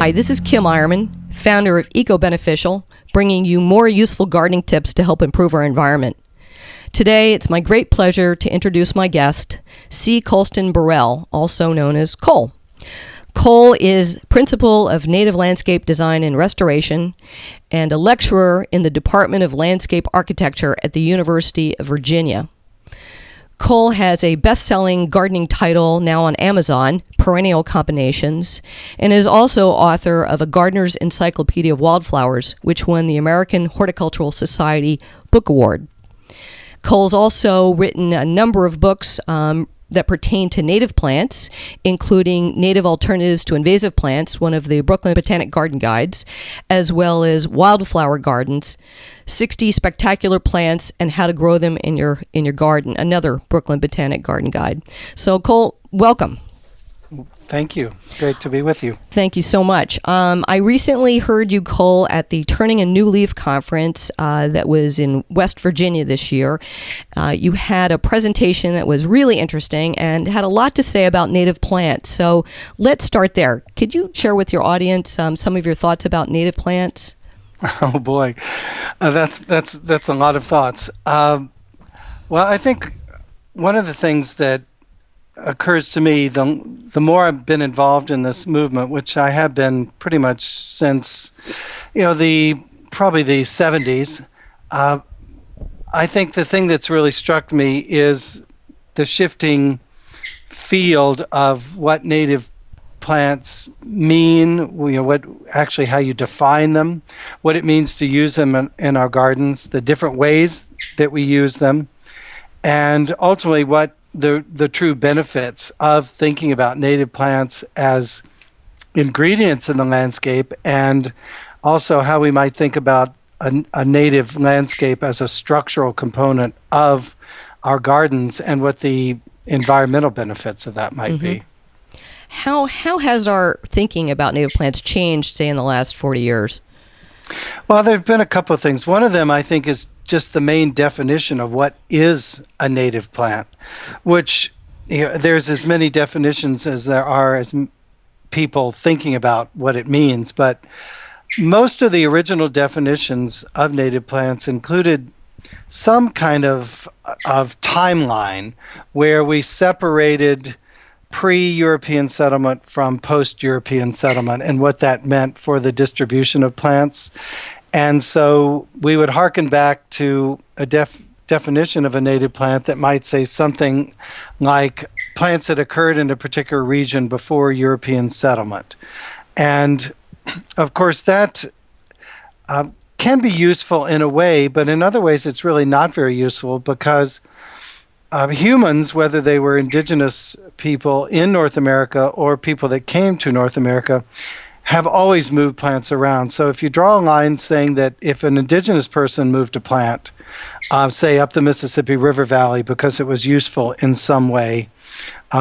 Hi, this is Kim Ironman, founder of EcoBeneficial, bringing you more useful gardening tips to help improve our environment. Today, it's my great pleasure to introduce my guest, C. Colston Burrell, also known as Cole. Cole is Principal of Native Landscape Design and Restoration and a lecturer in the Department of Landscape Architecture at the University of Virginia. Cole has a best-selling gardening title now on Amazon, Perennial Combinations, and is also author of A Gardener's Encyclopedia of Wildflowers, which won the American Horticultural Society Book Award. Cole's also written a number of books that pertain to native plants, including Native Alternatives to Invasive Plants, one of the Brooklyn Botanic Garden Guides, as well as Wildflower Gardens, 60 Spectacular Plants and How to Grow Them in your Garden, another Brooklyn Botanic Garden Guide. So Cole, welcome. Thank you. It's great to be with you. Thank you so much. I recently heard you, Cole, at the Turning a New Leaf conference that was in West Virginia this year. You had a presentation that was really interesting and had a lot to say about native plants. So let's start there. Could you share with your audience some of your thoughts about native plants? Oh boy, that's a lot of thoughts. Well, I think one of the things that occurs to me the more I've been involved in this movement, which I have been pretty much since probably the 70s. I think the thing that's really struck me is the shifting field of what native plants mean, what actually how you define them, what it means to use them in our gardens, the different ways that we use them, and ultimately what the true benefits of thinking about native plants as ingredients in the landscape, and also how we might think about a native landscape as a structural component of our gardens and what the environmental benefits of that might be. How has our thinking about native plants changed, say, in the last 40 years? Well, there have been a couple of things. One of them, I think, is just the main definition of what is a native plant, which there's as many definitions as there are as people thinking about what it means. But most of the original definitions of native plants included some kind of timeline where we separated pre-European settlement from post-European settlement and what that meant for the distribution of plants. And so we would hearken back to a definition of a native plant that might say something like plants that occurred in a particular region before European settlement. And of course that can be useful in a way, but in other ways it's really not very useful because humans, whether they were indigenous people in North America or people that came to North America, have always moved plants around. So if you draw a line saying that if an indigenous person moved a plant, say up the Mississippi River Valley because it was useful in some way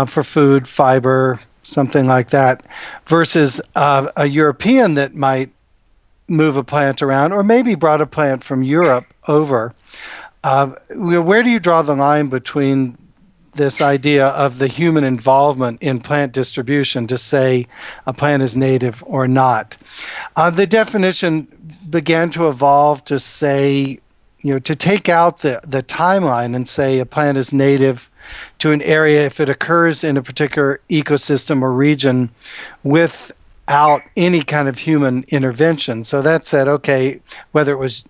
for food, fiber, something like that, versus a European that might move a plant around or maybe brought a plant from Europe over, where do you draw the line between this idea of the human involvement in plant distribution to say a plant is native or not? The definition began to evolve to say, to take out the timeline and say a plant is native to an area if it occurs in a particular ecosystem or region without any kind of human intervention. So that said, okay, whether it was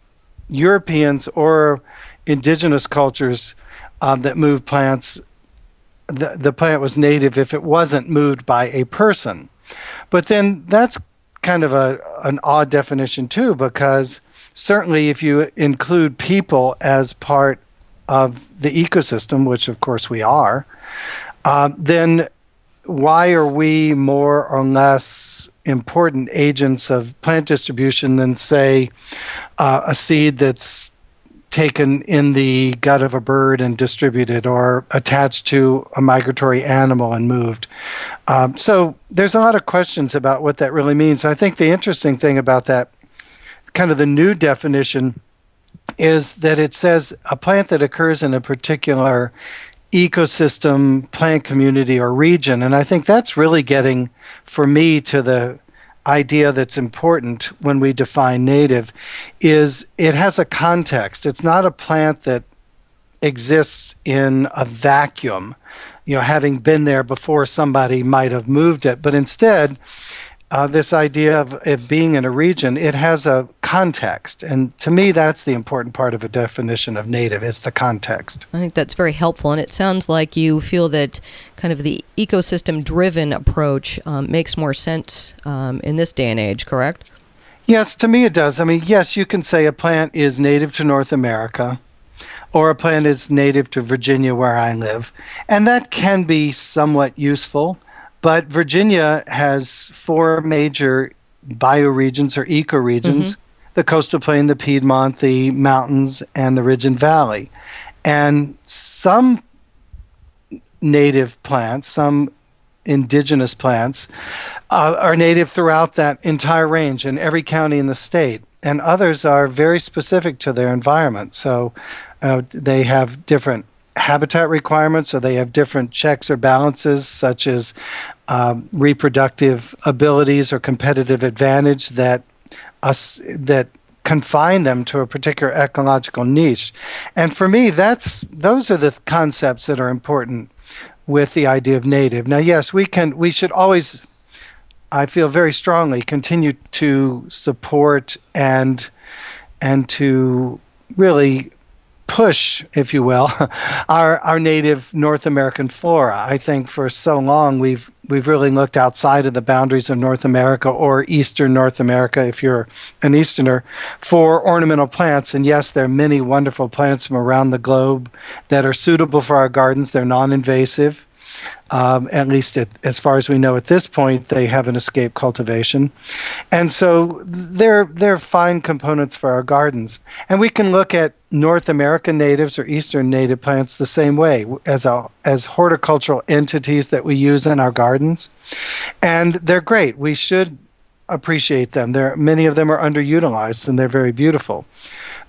Europeans or indigenous cultures that moved plants, the plant was native if it wasn't moved by a person. But then that's kind of an odd definition too, because certainly if you include people as part of the ecosystem, which of course we are, then why are we more or less important agents of plant distribution than, say, a seed that's taken in the gut of a bird and distributed, or attached to a migratory animal and moved? So there's a lot of questions about what that really means. I think the interesting thing about that, kind of the new definition, is that it says a plant that occurs in a particular ecosystem, plant community, or region. And I think that's really getting, for me, to the idea that's important when we define native is it has a context. It's not a plant that exists in a vacuum, having been there before somebody might have moved it, but instead, this idea of it being in a region, it has a context. And to me, that's the important part of a definition of native, is the context. I think that's very helpful. And it sounds like you feel that kind of the ecosystem-driven approach makes more sense in this day and age, correct? Yes, to me it does. I mean, yes, you can say a plant is native to North America, or a plant is native to Virginia, where I live. And that can be somewhat useful. But Virginia has 4 major bioregions or ecoregions: the coastal plain, the Piedmont, the mountains, and the ridge and valley. And some native plants, some indigenous plants, are native throughout that entire range in every county in the state. And others are very specific to their environment. So they have different habitat requirements, or they have different checks or balances, such as reproductive abilities or competitive advantage that confine them to a particular ecological niche. And for me, those are the concepts that are important with the idea of native. Now, yes, we should always, I feel very strongly, continue to support and to really push, if you will, our native North American flora. I think for so long we've really looked outside of the boundaries of North America, or Eastern North America, if you're an Easterner, for ornamental plants. And yes, there are many wonderful plants from around the globe that are suitable for our gardens. They're non-invasive. At least as far as we know at this point, they haven't escaped cultivation. And so they're fine components for our gardens. And we can look at North American natives or Eastern native plants the same way, as horticultural entities that we use in our gardens. And they're great. We should appreciate them. Many of them are underutilized, and they're very beautiful.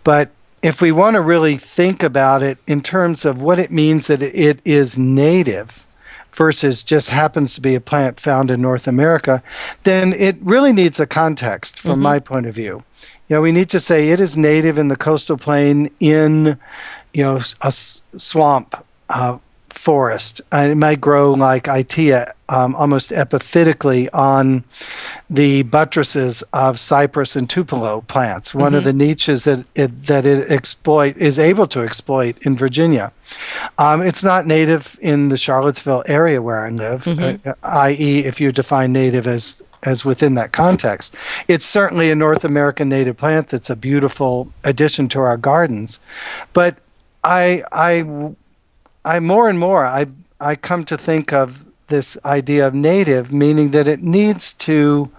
But if we want to really think about it in terms of what it means that it is native versus just happens to be a plant found in North America, then it really needs a context from my point of view. We need to say it is native in the coastal plain, in a swamp forest. It might grow like Itea, almost epiphytically on the buttresses of cypress and tupelo plants. One of the niches that it is able to exploit in Virginia. It's not native in the Charlottesville area where I live, i.e., if you define native as within that context. It's certainly a North American native plant that's a beautiful addition to our gardens. But I more and more, I come to think of this idea of native, meaning that it needs to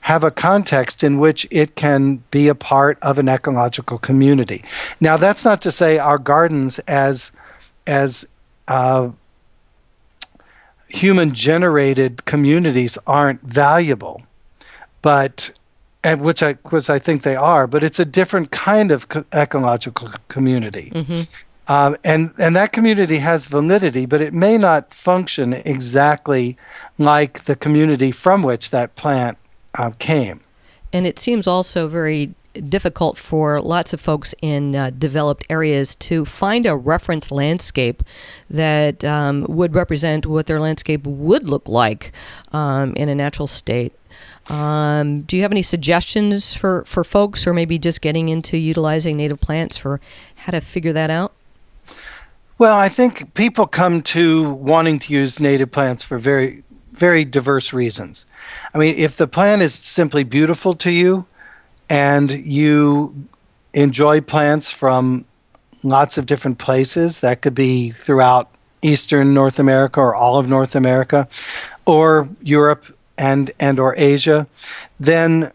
have a context in which it can be a part of an ecological community. Now, that's not to say our gardens as human-generated communities aren't valuable, which I think they are, but it's a different kind of ecological community. And that community has validity, but it may not function exactly like the community from which that plant came. And it seems also very difficult for lots of folks in developed areas to find a reference landscape that would represent what their landscape would look like in a natural state. Do you have any suggestions for folks, or maybe just getting into utilizing native plants, for how to figure that out? Well, I think people come to wanting to use native plants for very, very diverse reasons. I mean, if the plant is simply beautiful to you and you enjoy plants from lots of different places, that could be throughout Eastern North America or all of North America, or Europe and or Asia, then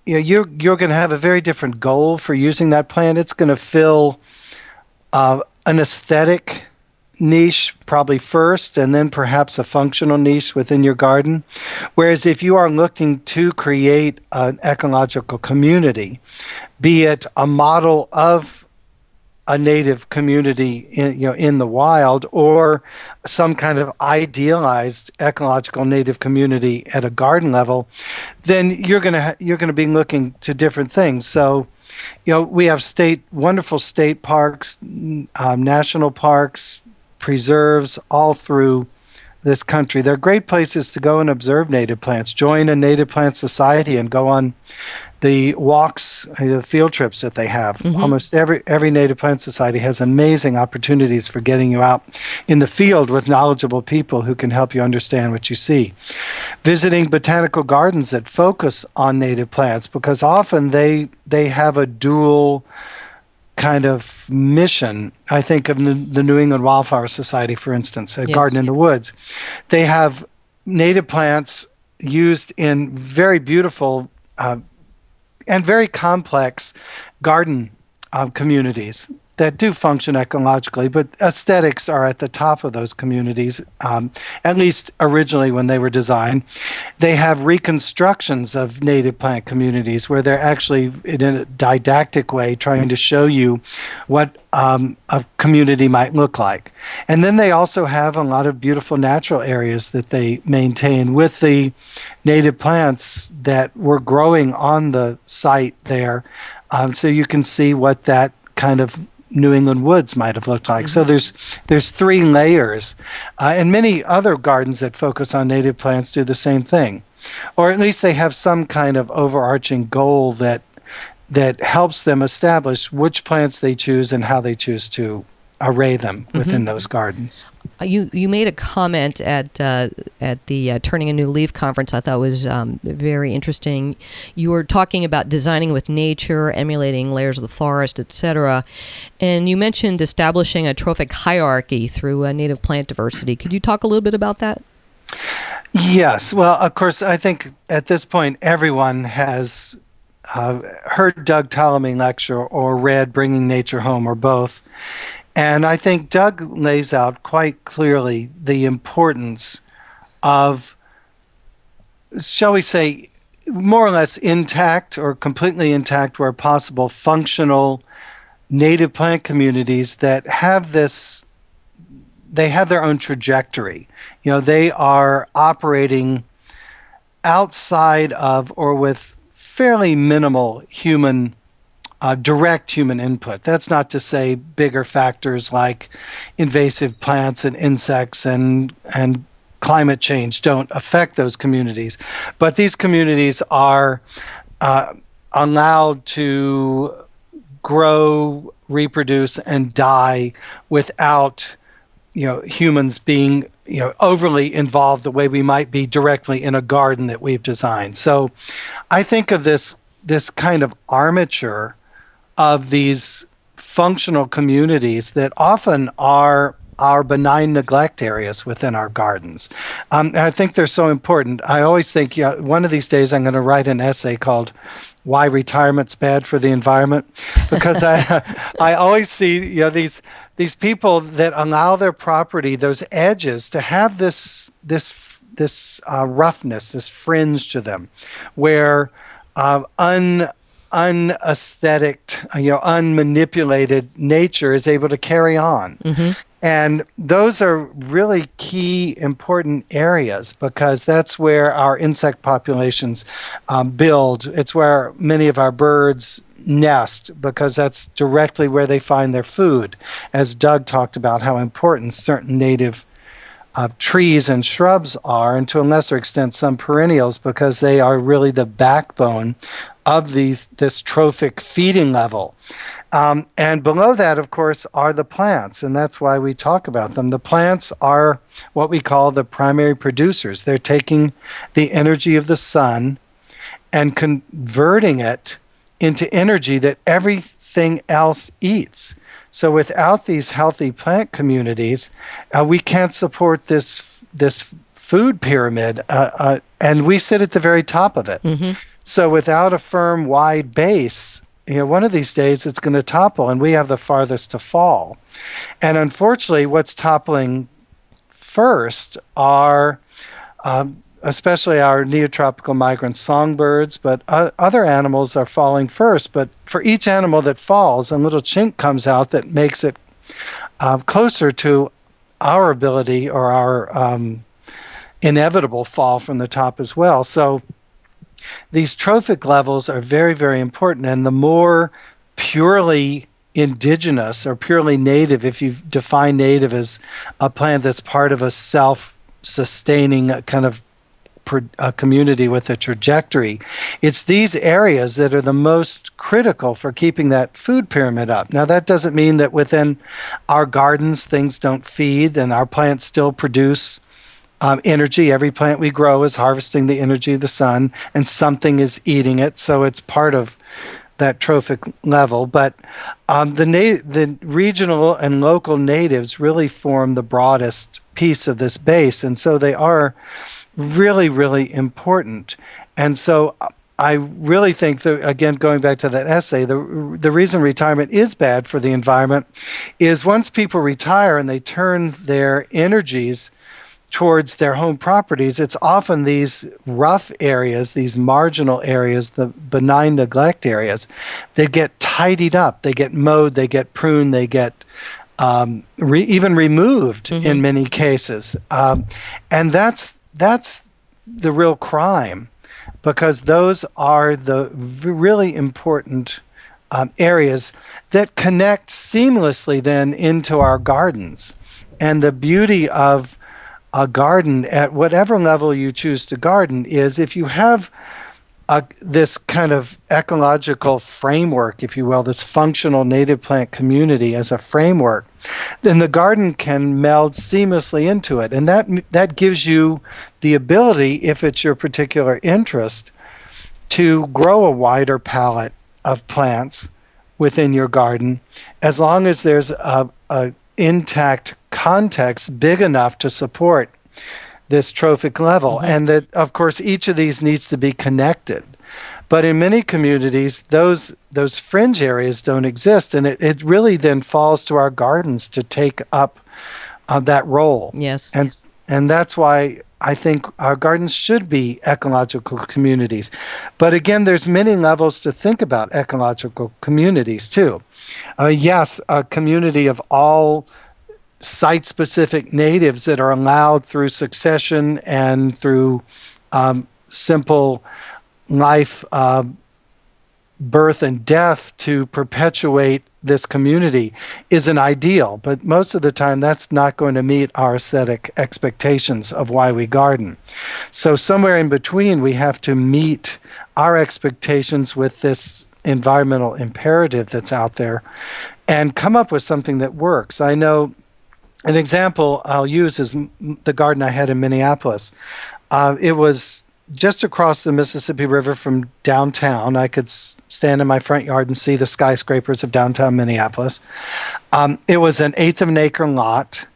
you're going to have a very different goal for using that plant. It's going to fill an aesthetic niche probably first, and then perhaps a functional niche within your garden. Whereas if you are looking to create an ecological community, be it a model of a native community in the wild, or some kind of idealized ecological native community at a garden level, then you're gonna be looking to different things. So, we have wonderful state parks, national parks, preserves all through this country. They're great places to go and observe native plants. Join a native plant society and go on the walks, the field trips that they have. Mm-hmm. Almost every native plant society has amazing opportunities for getting you out in the field with knowledgeable people who can help you understand what you see. Visiting botanical gardens that focus on native plants, because often they have a dual kind of mission. I think of the New England Wildflower Society, for instance, a garden in the woods. They have native plants used in very beautiful and very complex garden communities that do function ecologically, but aesthetics are at the top of those communities, at least originally when they were designed. They have reconstructions of native plant communities where they're actually, in a didactic way, trying to show you what a community might look like. And then they also have a lot of beautiful natural areas that they maintain with the native plants that were growing on the site there. So you can see what that kind of New England woods might have looked like. So there's three layers, and many other gardens that focus on native plants do the same thing, or at least they have some kind of overarching goal that helps them establish which plants they choose and how they choose to array them within those gardens. You made a comment at the Turning a New Leaf conference I thought was very interesting. You were talking about designing with nature, emulating layers of the forest, etc. And you mentioned establishing a trophic hierarchy through native plant diversity. Could you talk a little bit about that? Yes. Well, of course, I think at this point everyone has heard Doug Ptolemy lecture or read Bringing Nature Home, or both. And I think Doug lays out quite clearly the importance of, shall we say, more or less intact or completely intact where possible, functional native plant communities that have they have their own trajectory. They are operating outside of or with fairly minimal direct human input. That's not to say bigger factors like invasive plants and insects and climate change don't affect those communities. But these communities are allowed to grow, reproduce, and die without humans being overly involved the way we might be directly in a garden that we've designed. So I think of this kind of armature of these functional communities that often are our benign neglect areas within our gardens. And I think they're so important. I always think one of these days I'm going to write an essay called Why Retirement's Bad for the Environment, because I always see these people that allow their property, those edges, to have this roughness, this fringe to them, where unaesthetic, unmanipulated nature is able to carry on. Mm-hmm. And those are really key, important areas, because that's where our insect populations build. It's where many of our birds nest, because that's directly where they find their food. As Doug talked about how important certain native trees and shrubs are, and to a lesser extent some perennials, because they are really the backbone of this trophic feeding level. And below that, of course, are the plants, and that's why we talk about them. The plants are what we call the primary producers. They're taking the energy of the sun and converting it into energy that everything else eats. So without these healthy plant communities, we can't support this food pyramid, and we sit at the very top of it. Mm-hmm. So without a firm, wide base, one of these days it's going to topple, and we have the farthest to fall. And unfortunately, what's toppling first are especially our neotropical migrant songbirds, but other animals are falling first. But for each animal that falls, a little chink comes out that makes it closer to our ability or our inevitable fall from the top as well. So these trophic levels are very, very important. And the more purely indigenous or purely native, if you define native as a plant that's part of a self-sustaining kind of a community with a trajectory, it's these areas that are the most critical for keeping that food pyramid up. Now, that doesn't mean that within our gardens things don't feed and our plants still produce energy. Every plant we grow is harvesting the energy of the sun, and something is eating it, so it's part of that trophic level. But the regional and local natives really form the broadest piece of this base, and so they are really, really important. And so I really think that, again, going back to that essay, the reason retirement is bad for the environment is once people retire and they turn their energies towards their home properties, it's often these rough areas, these marginal areas, the benign neglect areas, they get tidied up, they get mowed, they get pruned, they get even removed in many cases. And that's the real crime, because those are the really important areas that connect seamlessly then into our gardens. And the beauty of a garden, at whatever level you choose to garden, is if you have this kind of ecological framework, if you will, this functional native plant community as a framework, then the garden can meld seamlessly into it. And that gives you the ability, if it's your particular interest, to grow a wider palette of plants within your garden, as long as there's a intact context big enough to support this trophic level. And that, of course, each of these needs to be connected. But in many communities, those fringe areas don't exist, and it really then falls to our gardens to take up that role. Yes. And that's why I think our gardens should be ecological communities. But again, there's many levels to think about ecological communities too. Yes, a community of all site-specific natives that are allowed through succession and through simple life, birth and death to perpetuate this community is an ideal, but most of the time that's not going to meet our aesthetic expectations of why we garden. So somewhere in between, we have to meet our expectations with this environmental imperative that's out there and come up with something that works. I know an example I'll use is the garden I had in Minneapolis. It was just across the Mississippi River from downtown. I could stand in my front yard and see the skyscrapers of downtown Minneapolis. It was an eighth of an acre lot.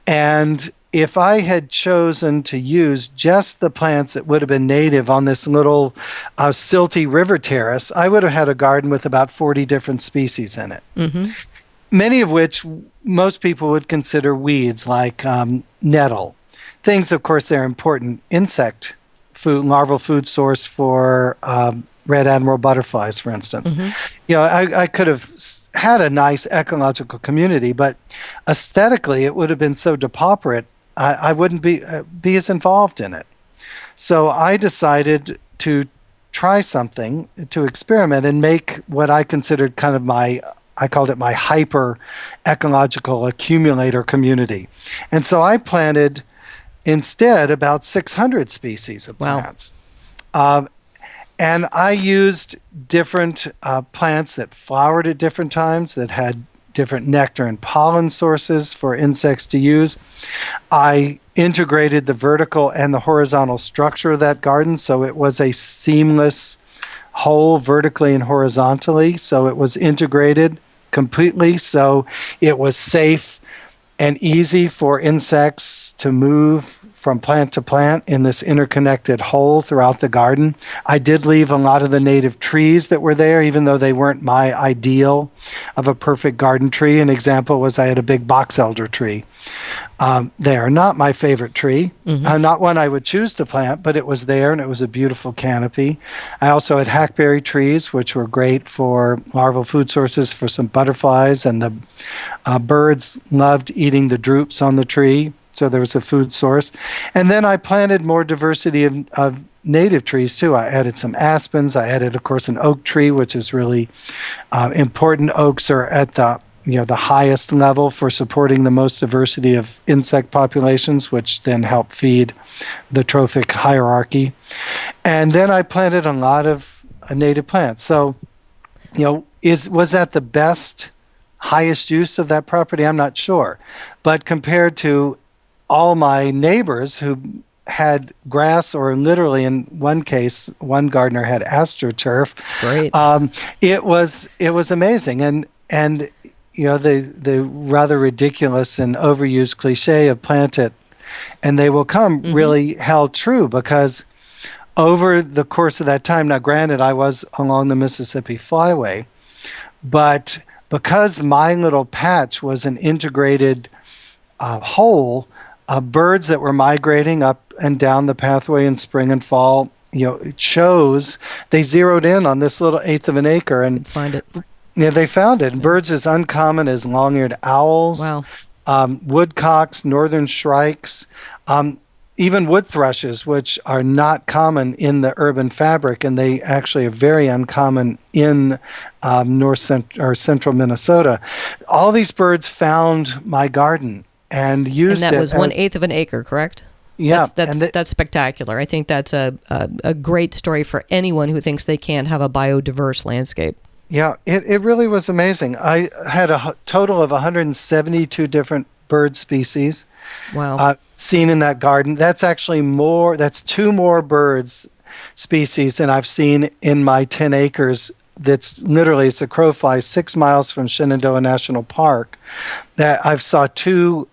And if I had chosen to use just the plants that would have been native on this little silty river terrace, I would have had a garden with about 40 different species in it. Many of which most people would consider weeds, like nettle. Things, of course, they're important insect food, larval food source for red admiral butterflies, for instance. You know, I could have had a nice ecological community, but aesthetically it would have been so depauperate, I wouldn't be as involved in it. So I decided to try something, to experiment and make what I considered kind of I called it my hyper ecological accumulator community. And so I planted instead about 600 species of plants. And I used different plants that flowered at different times, that had different nectar and pollen sources for insects to use. I integrated the vertical and the horizontal structure of that garden, so it was a seamless whole, vertically and horizontally. So it was integrated completely, so it was safe and easy for insects to move from plant to plant in this interconnected whole throughout the garden. I did leave a lot of the native trees that were there, even though they weren't my ideal of a perfect garden tree. An example was I had a big box elder tree there. Not my favorite tree, not one I would choose to plant, but it was there and it was a beautiful canopy. I also had hackberry trees, which were great for larval food sources for some butterflies, and the birds loved eating the drupes on the tree, so there was a food source. And then I planted more diversity of native trees too. I added some aspens. I added, of course, an oak tree, which is really important. Oaks are at the highest level for supporting the most diversity of insect populations, which then help feed the trophic hierarchy. And then I planted a lot of native plants. So, was that the best, highest use of that property? I'm not sure. But compared to all my neighbors who had grass, or literally in one case, one gardener had astroturf. Great. It was amazing. And the rather ridiculous and overused cliche of plant it and they will come really held true, because over the course of that time, now granted, I was along the Mississippi Flyway, but because my little patch was an integrated whole, birds that were migrating up and down the pathway in spring and fall, they zeroed in on this little eighth of an acre and find it. Yeah, they found it. Birds as uncommon as long-eared owls, wow. Woodcocks, northern shrikes, even wood thrushes, which are not common in the urban fabric, and they actually are very uncommon in central Minnesota. All these birds found my garden and used it. And that was 1/8 of an acre, correct? Yeah. That's spectacular. I think that's a great story for anyone who thinks they can't have a biodiverse landscape. Yeah, it really was amazing. I had a total of 172 different bird species. Wow. Seen in that garden. That's actually more, that's 2 more birds species than I've seen in my 10 acres. That's literally, it's a crow flies 6 miles from Shenandoah National Park. That I've saw 2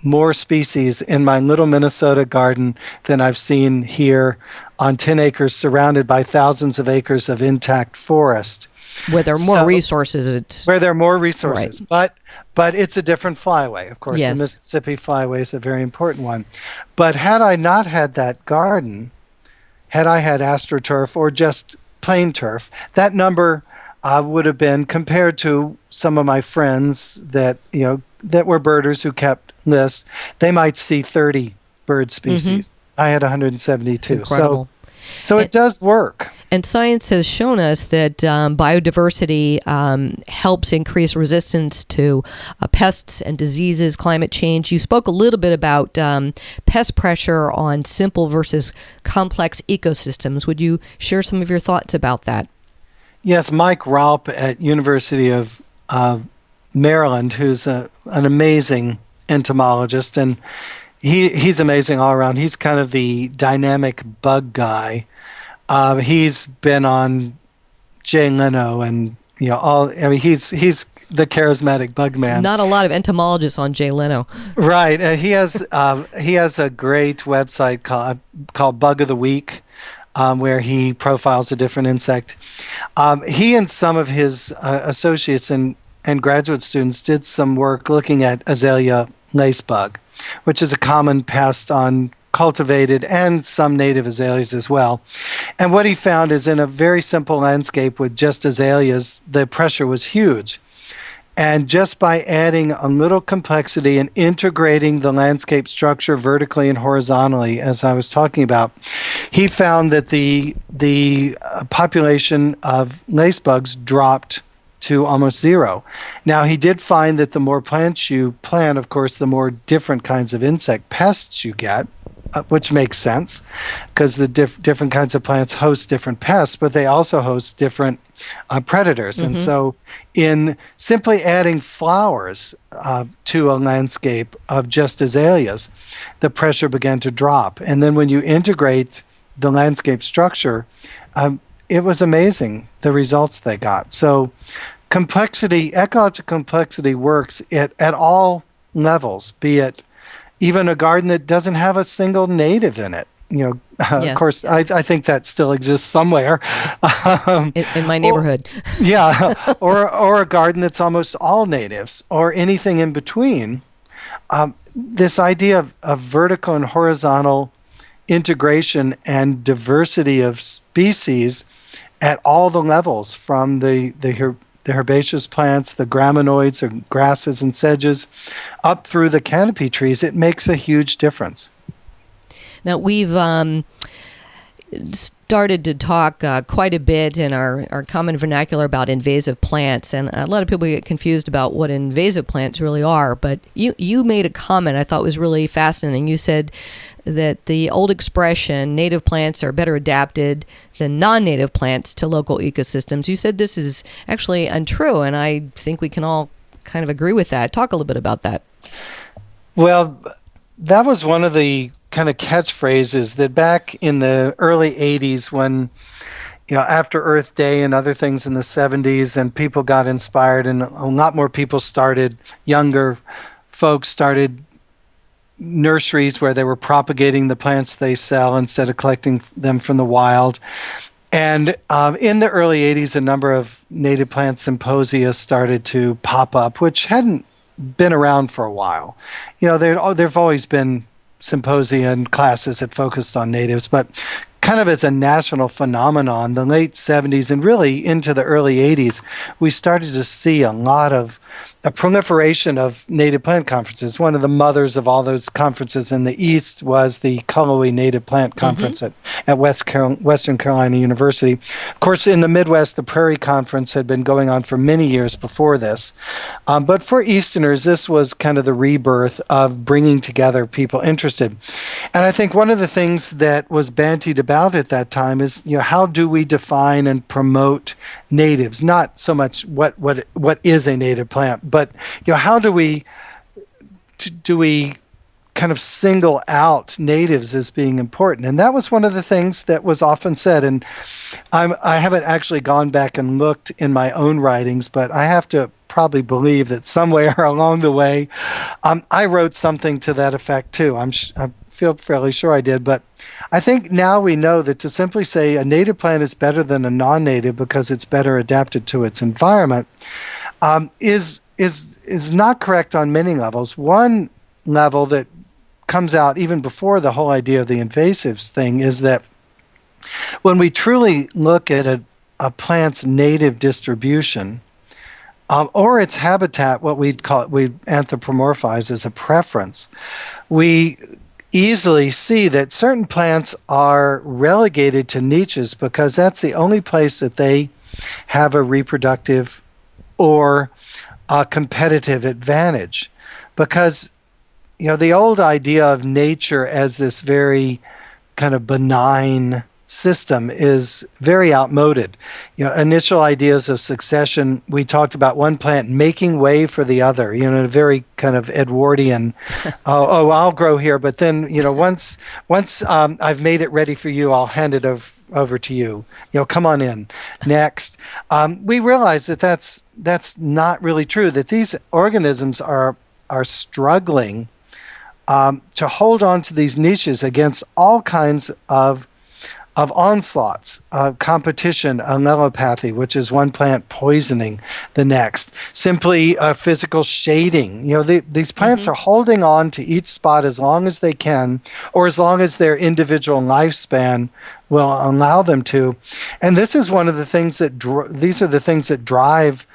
more species in my little Minnesota garden than I've seen here on 10 acres surrounded by thousands of acres of intact forest. Where there are more resources. Where there are more resources. Right. But it's a different flyway. Of course, yes. The Mississippi Flyway is a very important one. But had I not had that garden, had I had astroturf or just plain turf, that number would have been, compared to some of my friends that were birders who kept lists, they might see 30 bird species. I had 172. That's incredible. So it does work. And science has shown us that biodiversity helps increase resistance to pests and diseases, climate change. You spoke a little bit about pest pressure on simple versus complex ecosystems. Would you share some of your thoughts about that? Yes, Mike Raup at University of Maryland, who's an amazing entomologist, and he's amazing all around. He's kind of the dynamic bug guy. He's been on Jay Leno and he's the charismatic bug man. Not a lot of entomologists on Jay Leno. Right. He has a great website called Bug of the Week, where he profiles a different insect. He and some of his associates and graduate students did some work looking at azalea lacebug, which is a common pest on cultivated and some native azaleas as well. And what he found is, in a very simple landscape with just azaleas, the pressure was huge. And just by adding a little complexity and integrating the landscape structure vertically and horizontally, as I was talking about, he found that the population of lacebugs dropped to almost zero. Now, he did find that the more plants you plant, of course, the more different kinds of insect pests you get, which makes sense, because the different kinds of plants host different pests, but they also host different predators. And so in simply adding flowers to a landscape of just azaleas, the pressure began to drop. And then when you integrate the landscape structure, it was amazing, the results they got. So ecological complexity works at all levels, be it even a garden that doesn't have a single native in it. Yes. Of course, I think that still exists somewhere. In my neighborhood. Or a garden that's almost all natives, or anything in between. this idea of vertical and horizontal integration and diversity of species at all the levels, from the herbaceous plants, the graminoids or grasses and sedges, up through the canopy trees, it makes a huge difference. Now, we've started to talk quite a bit in our common vernacular about invasive plants, and a lot of people get confused about what invasive plants really are, but you made a comment I thought was really fascinating. You said that the old expression, native plants are better adapted than non-native plants to local ecosystems. You said this is actually untrue, and I think we can all kind of agree with that. Talk a little bit about that. Well, that was one of the kind of catchphrases that back in the early 80s, when, after Earth Day and other things in the 70s, and people got inspired and a lot more people started, younger folks started nurseries where they were propagating the plants they sell instead of collecting them from the wild. And in the early 80s, a number of native plant symposia started to pop up, which hadn't been around for a while. There've always been symposia and classes that focused on natives, but kind of as a national phenomenon, the late 70s and really into the early 80s, we started to see a proliferation of native plant conferences. One of the mothers of all those conferences in the East was the Cullowhee Native Plant Conference at Western Carolina University. Of course, in the Midwest, the Prairie Conference had been going on for many years before this. But for Easterners, this was kind of the rebirth of bringing together people interested. And I think one of the things that was bandied about at that time is, how do we define and promote natives? Not so much what is a native plant, but how do we kind of single out natives as being important? And that was one of the things that was often said. And I haven't actually gone back and looked in my own writings, but I have to probably believe that somewhere along the way, I wrote something to that effect too. I feel fairly sure I did, but I think now we know that to simply say a native plant is better than a non-native because it's better adapted to its environment is not correct on many levels. One level that comes out even before the whole idea of the invasives thing is that when we truly look at a plant's native distribution, or its habitat, what we anthropomorphize as a preference, we easily see that certain plants are relegated to niches because that's the only place that they have a reproductive or a competitive advantage. Because the old idea of nature as this very kind of benign system is very outmoded. Initial ideas of succession, we talked about one plant making way for the other, a very kind of Edwardian, I'll grow here, but then, once I've made it ready for you, I'll hand it over to you. Come on in. Next. We realize that that's not really true, that these organisms are struggling to hold on to these niches against all kinds of onslaughts, competition, allelopathy, which is one plant poisoning the next, simply physical shading. These plants are holding on to each spot as long as they can, or as long as their individual lifespan will allow them to. And this is one of the things these are the things that drive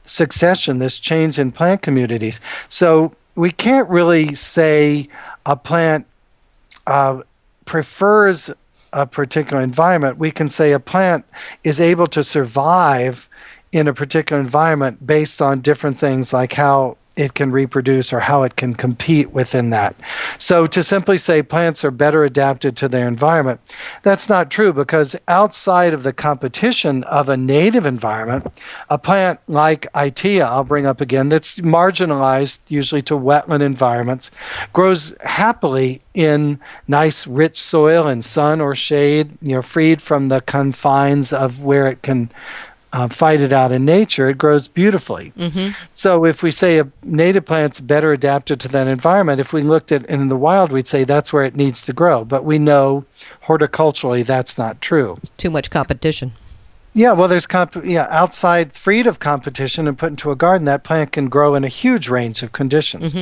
succession, this change in plant communities. So we can't really say a plant prefers a particular environment. We can say a plant is able to survive in a particular environment based on different things like how it can reproduce or how it can compete within that. So to simply say plants are better adapted to their environment, that's not true, because outside of the competition of a native environment, a plant like Itea, I'll bring up again, that's marginalized usually to wetland environments, grows happily in nice rich soil and sun or shade, freed from the confines of where it can fight it out in nature. It grows beautifully. So if we say a native plant's better adapted to that environment, if we looked at it in the wild, we'd say that's where it needs to grow. But we know horticulturally that's not true. Too much competition. Yeah, well, there's outside, freed of competition and put into a garden, that plant can grow in a huge range of conditions.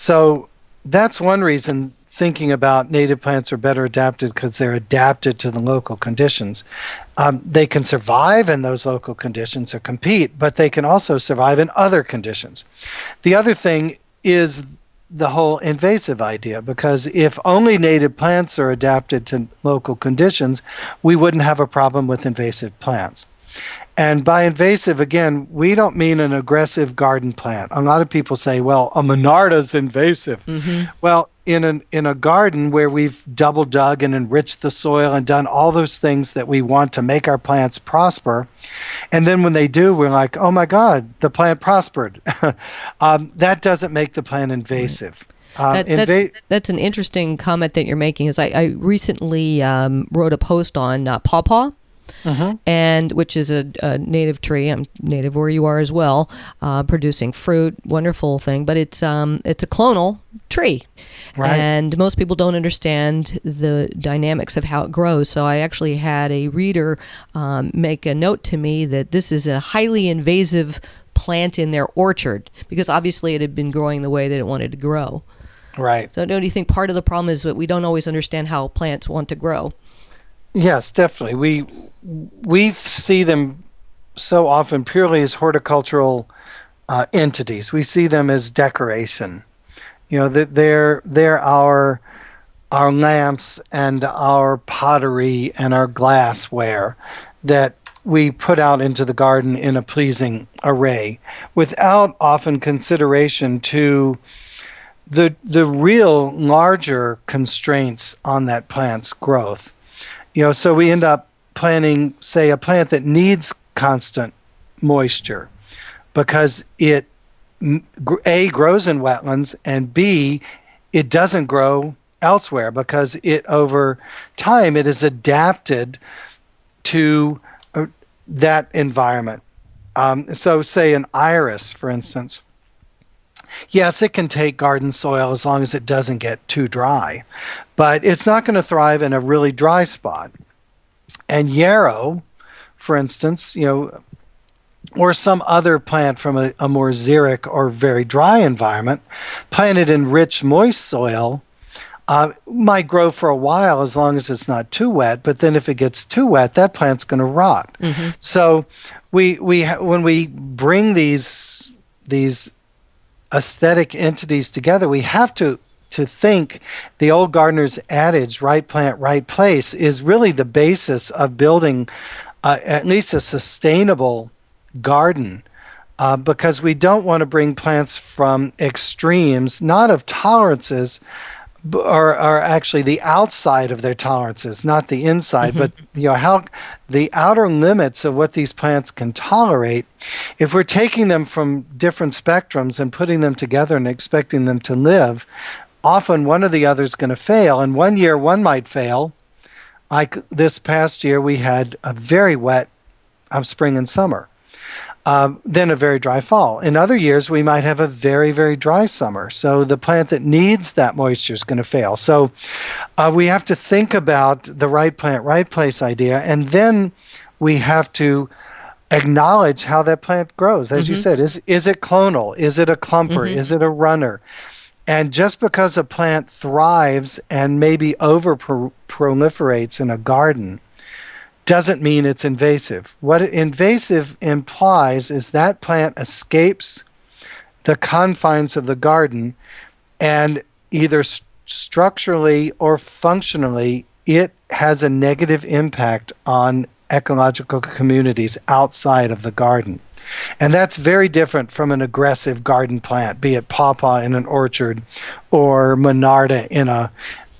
So that's one reason thinking about native plants are better adapted, because they're adapted to the local conditions. They can survive in those local conditions or compete, but they can also survive in other conditions. The other thing is the whole invasive idea, because if only native plants are adapted to local conditions, we wouldn't have a problem with invasive plants. And by invasive, again, we don't mean an aggressive garden plant. A lot of people say, well, a Monarda's invasive. Well, in a garden where we've double dug and enriched the soil and done all those things that we want to make our plants prosper, and then when they do, we're like, oh my God, the plant prospered. That doesn't make the plant invasive. That's an interesting comment that you're making. Is I recently wrote a post on pawpaw, and which is a native tree. I'm native where you are as well, producing fruit, wonderful thing. But it's a clonal tree, Right. and most people don't understand the dynamics of how it grows. So I actually had a reader make a note to me that this is a highly invasive plant in their orchard, because obviously it had been growing the way that it wanted to grow. Right. So don't you think part of the problem is that we don't always understand how plants want to grow? Yes, definitely. We see them so often purely as horticultural entities. We see them as decoration. That they're our lamps and our pottery and our glassware that we put out into the garden in a pleasing array, without often consideration to the real larger constraints on that plant's growth. So we end up planting, say, a plant that needs constant moisture because it A, grows in wetlands, and B, it doesn't grow elsewhere because over time it is adapted to that environment. So say an iris, for instance. Yes, it can take garden soil as long as it doesn't get too dry, but it's not going to thrive in a really dry spot. And yarrow, for instance, or some other plant from a more xeric or very dry environment, planted in rich, moist soil, might grow for a while as long as it's not too wet. But then if it gets too wet, that plant's going to rot. So when we bring these aesthetic entities together, we have to think the old gardener's adage, right plant, right place, is really the basis of building at least a sustainable garden, because we don't want to bring plants from extremes, not of tolerances, or actually the outside of their tolerances, not the inside, but how the outer limits of what these plants can tolerate. If we're taking them from different spectrums and putting them together and expecting them to live, often one or the other is going to fail. And one year one might fail. Like this past year, we had a very wet spring and summer. Then a very dry fall. In other years, we might have a very, very dry summer. So the plant that needs that moisture is going to fail. So we have to think about the right plant, right place idea, and then we have to acknowledge how that plant grows. As you said, is it clonal? Is it a clumper? Is it a runner? And just because a plant thrives and maybe over-proliferates in a garden doesn't mean it's invasive. What invasive implies is that plant escapes the confines of the garden, and either structurally or functionally, it has a negative impact on ecological communities outside of the garden. And that's very different from an aggressive garden plant, be it pawpaw in an orchard or Monarda in an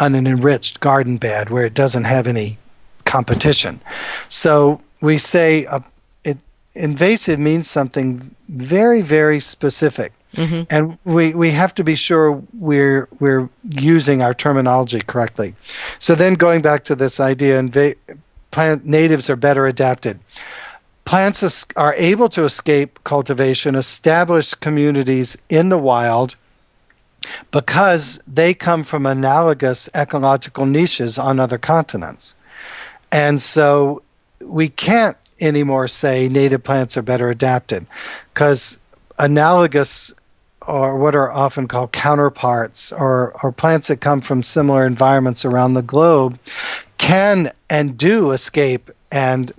enriched garden bed where it doesn't have any competition. So we say invasive means something very, very specific. And we have to be sure we're using our terminology correctly. So then going back to this idea, plant natives are better adapted. Plants are able to escape cultivation, establish communities in the wild, because they come from analogous ecological niches on other continents. And so we can't anymore say native plants are better adapted, because analogous or what are often called counterparts, or plants that come from similar environments around the globe, can and do escape and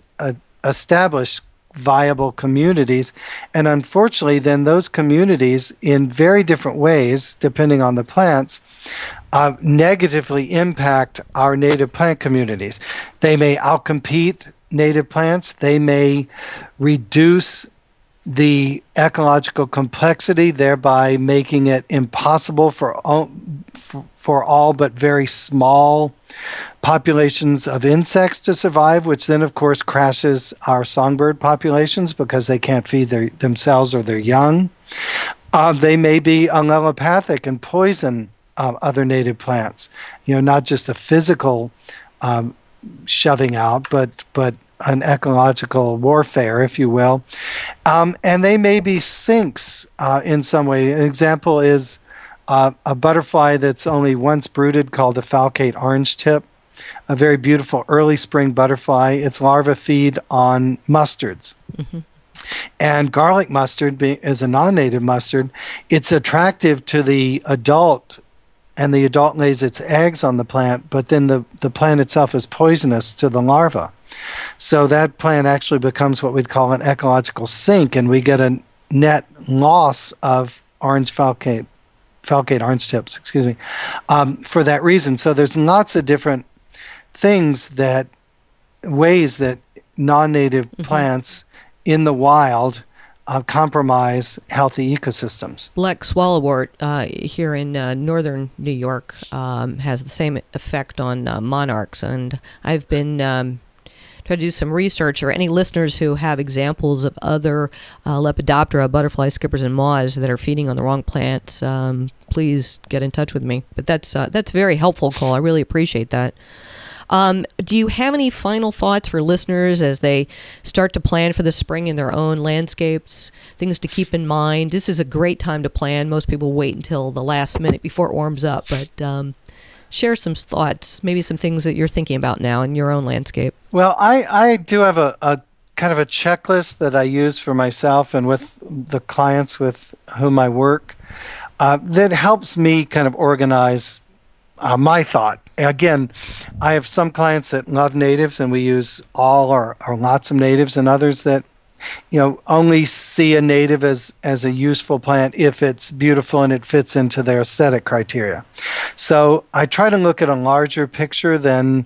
establish viable communities. And unfortunately, then those communities, in very different ways, depending on the plants, negatively impact our native plant communities. They may outcompete native plants. They may reduce the ecological complexity, thereby making it impossible for all but very small populations of insects to survive, which then, of course, crashes our songbird populations because they can't feed themselves or their young. They may be allelopathic and poison other native plants. Not just a physical shoving out, but an ecological warfare, if you will. And they may be sinks in some way. An example is a butterfly that's only once brooded called the falcate orange tip, a very beautiful early spring butterfly. Its larvae feed on mustards. Mm-hmm. And garlic mustard is a non-native mustard. It's attractive to the adult, and the adult lays its eggs on the plant, but then the plant itself is poisonous to the larva. So that plant actually becomes what we'd call an ecological sink, and we get a net loss of falcate orange tips, for that reason. So there's lots of different ways that non-native mm-hmm. plants in the wild compromise healthy ecosystems. Black swallowwort here in northern New York has the same effect on monarchs, and I've been trying to do some research, or any listeners who have examples of other Lepidoptera, butterfly skippers, and moths that are feeding on the wrong plants, please get in touch with me. But that's very helpful, Cole. I really appreciate that. Do you have any final thoughts for listeners as they start to plan for the spring in their own landscapes, things to keep in mind? This is a great time to plan. Most people wait until the last minute before it warms up, but share some thoughts, maybe some things that you're thinking about now in your own landscape. Well, I do have a kind of a checklist that I use for myself and with the clients with whom I work that helps me kind of organize my thought. Again, I have some clients that love natives, and we use all or lots of natives, and others that only see a native as a useful plant if it's beautiful and it fits into their aesthetic criteria. So I try to look at a larger picture than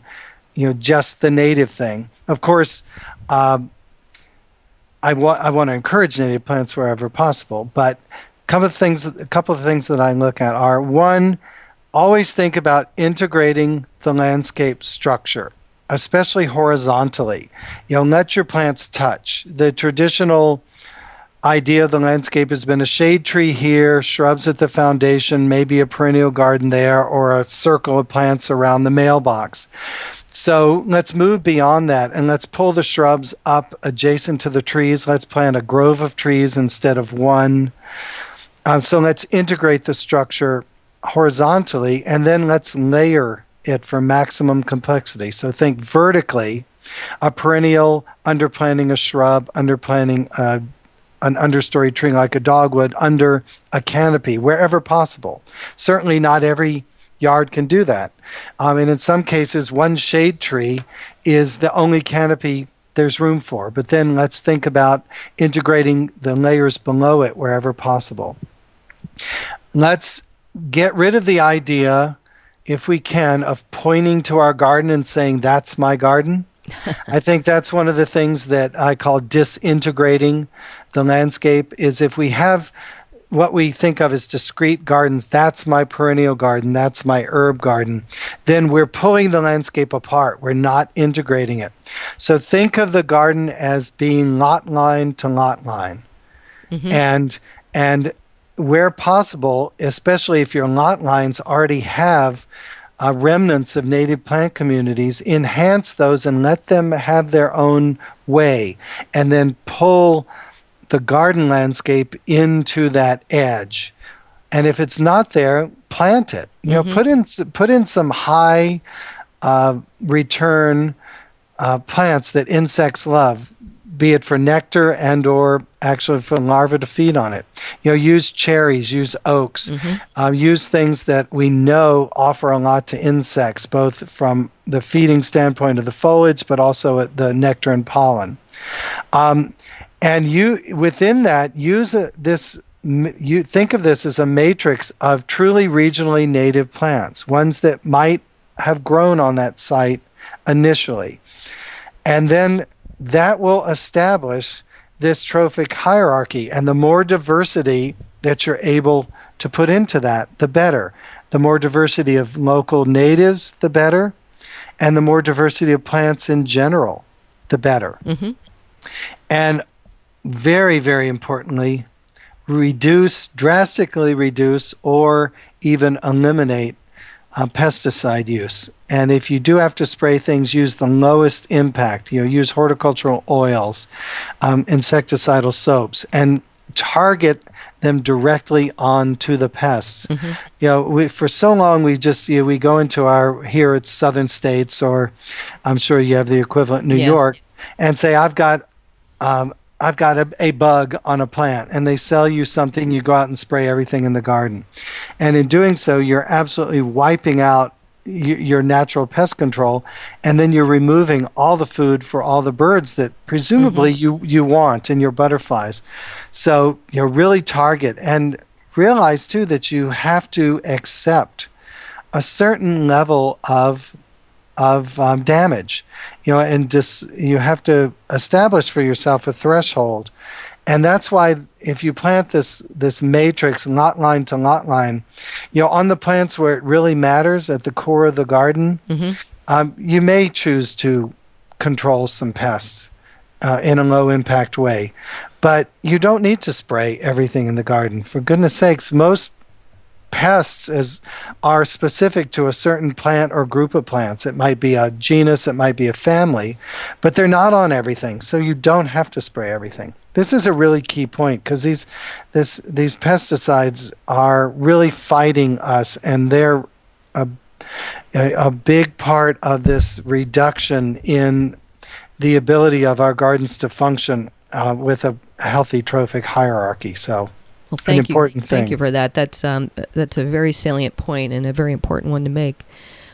just the native thing. Of course, I want to encourage native plants wherever possible, but a couple of things that I look at are, one, always think about integrating the landscape structure, especially horizontally. Let your plants touch. The traditional idea of the landscape has been a shade tree here, shrubs at the foundation, maybe a perennial garden there, or a circle of plants around the mailbox. So let's move beyond that, and let's pull the shrubs up adjacent to the trees. Let's plant a grove of trees instead of one. So let's integrate the structure horizontally, and then let's layer it for maximum complexity. So think vertically, a perennial underplanting a shrub, underplanting an understory tree like a dogwood under a canopy wherever possible. Certainly not every yard can do that. And in some cases, one shade tree is the only canopy there's room for. But then let's think about integrating the layers below it wherever possible. Let's get rid of the idea, if we can, of pointing to our garden and saying, that's my garden. I think that's one of the things that I call disintegrating the landscape, is if we have what we think of as discrete gardens, that's my perennial garden, that's my herb garden, then we're pulling the landscape apart. We're not integrating it. So think of the garden as being lot line to lot line. Mm-hmm. And where possible, especially if your lot lines already have remnants of native plant communities, enhance those and let them have their own way, and then pull the garden landscape into that edge. And if it's not there, plant it. Mm-hmm. Put in some high return plants that insects love, be it for nectar and or actually for larvae to feed on it. Use cherries, use oaks, use things that we know offer a lot to insects, both from the feeding standpoint of the foliage, but also at the nectar and pollen. And within that, you think of this as a matrix of truly regionally native plants, ones that might have grown on that site initially. And then that will establish this trophic hierarchy. And the more diversity that you're able to put into that, the better. The more diversity of local natives, the better. And the more diversity of plants in general, the better. And very, very importantly, drastically reduce, or even eliminate pesticide use. And if you do have to spray things, use the lowest impact. Use horticultural oils, insecticidal soaps, and target them directly onto the pests. For so long we just we go into here it's southern states, or I'm sure you have the equivalent in New York, and say I've got a bug on a plant, and they sell you something, you go out and spray everything in the garden. And in doing so, you're absolutely wiping out your natural pest control, and then you're removing all the food for all the birds that presumably you want, and your butterflies. So really target, and realize too that you have to accept a certain level of damage, and just you have to establish for yourself a threshold. And that's why if you plant this matrix lot line to lot line, on the plants where it really matters at the core of the garden, you may choose to control some pests in a low impact way, but you don't need to spray everything in the garden. For goodness sakes, most pests are specific to a certain plant or group of plants. It might be a genus, it might be a family, but they're not on everything, so you don't have to spray everything. This is a really key point, because these pesticides are really fighting us, and they're a big part of this reduction in the ability of our gardens to function with a healthy trophic hierarchy. So. Well, thank you. Thank you for that. That's a very salient point, and a very important one to make.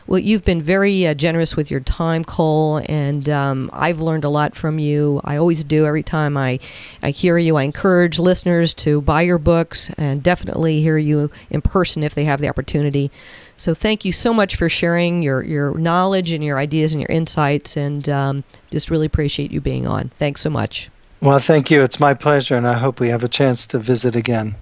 Well, you've been very generous with your time, Cole, and I've learned a lot from you. I always do. Every time I hear you, I encourage listeners to buy your books, and definitely hear you in person if they have the opportunity. So thank you so much for sharing your knowledge and your ideas and your insights, and just really appreciate you being on. Thanks so much. Well, thank you. It's my pleasure, and I hope we have a chance to visit again.